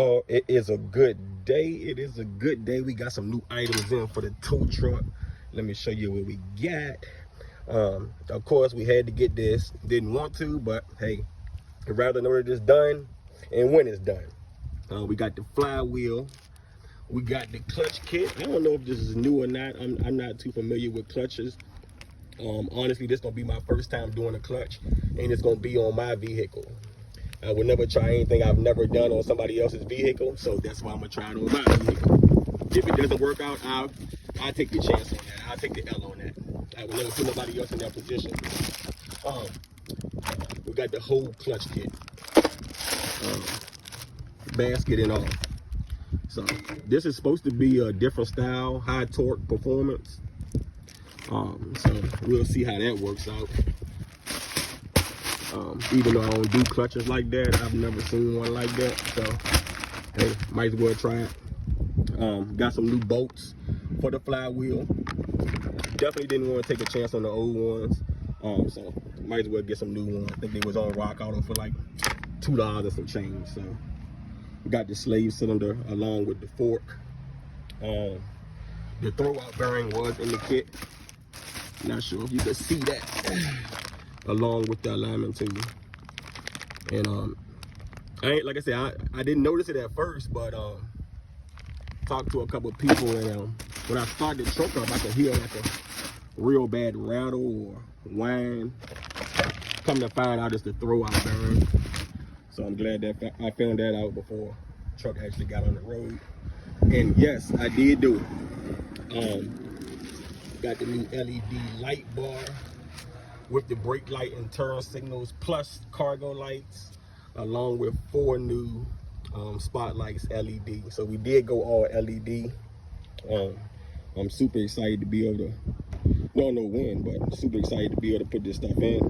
Oh, it is a good day. It is a good day. We got some new items in for the tow truck. Let me show you what we got. Of course, we had to get this. Didn't want to, but hey, I'd rather know that it's done and when it's done. We got the flywheel. We got the clutch kit. I don't know if this is new or not. I'm not too familiar with clutches. Honestly, this gonna be my first time doing a clutch, and it's gonna be on my vehicle. I would never try anything I've never done on somebody else's vehicle, so that's why I'm gonna try it on my vehicle. If it doesn't work out, I'll take the chance on that. I'll take the L on that. I would never put nobody else in that position. We got the whole clutch kit, basket and all. So this is supposed to be a different style, high torque performance. So we'll see how that works out. Even though I don't do clutches like that, I've never seen one like that. So hey, might as well try it. Got some new bolts for the flywheel. Definitely didn't want to take a chance on the old ones. So might as well get some new ones. I think they was on Rock Auto for like $2 or some change. So we got the slave cylinder along with the fork. The throwout bearing was in the kit. Not sure if you can see that. Along with the alignment too. And I ain't, like I said, I didn't notice it at first, but talked to a couple of people, and when I started the truck up, I could hear like a real bad rattle or whine. Come to find out, it's the throwout bearing. So I'm glad that I found that out before the truck actually got on the road. And yes, I did do it. Got the new LED light bar with the brake light and turn signals plus cargo lights, along with 4 new spotlights LED. So we did go all LED. I'm super excited to be able to, don't know when, but super excited to be able to put this stuff in,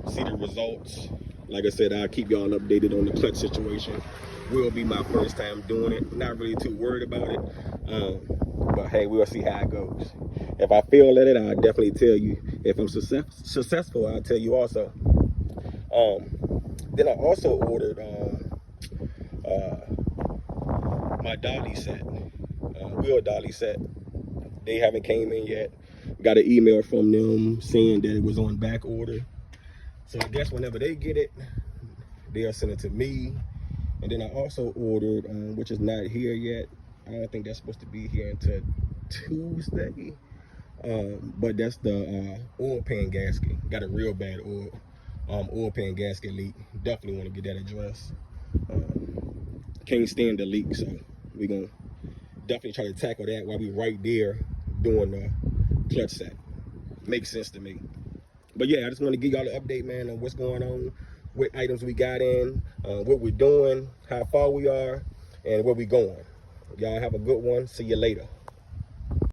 see the results. Like I said, I'll keep y'all updated on the clutch situation. Will be my first time doing it. Not really too worried about it, but hey, we'll see how it goes. If I fail at it, I'll definitely tell you. If I'm successful, I'll tell you also. Then I also ordered my dolly set, wheel dolly set. They haven't came in yet. Got an email from them saying that it was on back order. So I guess whenever they get it, they'll send it to me. And then I also ordered, which is not here yet. I don't think that's supposed to be here until Tuesday. But that's the oil pan gasket. Got a real bad oil pan gasket leak. Definitely want to get that addressed. Can't stand the leak, so we're gonna definitely try to tackle that while we right there doing the clutch set. Makes sense to me. But yeah, I just want to give y'all an update, man, on what's going on, what items we got in, what we're doing, how far we are, and where we going. Y'all have a good one. See you later.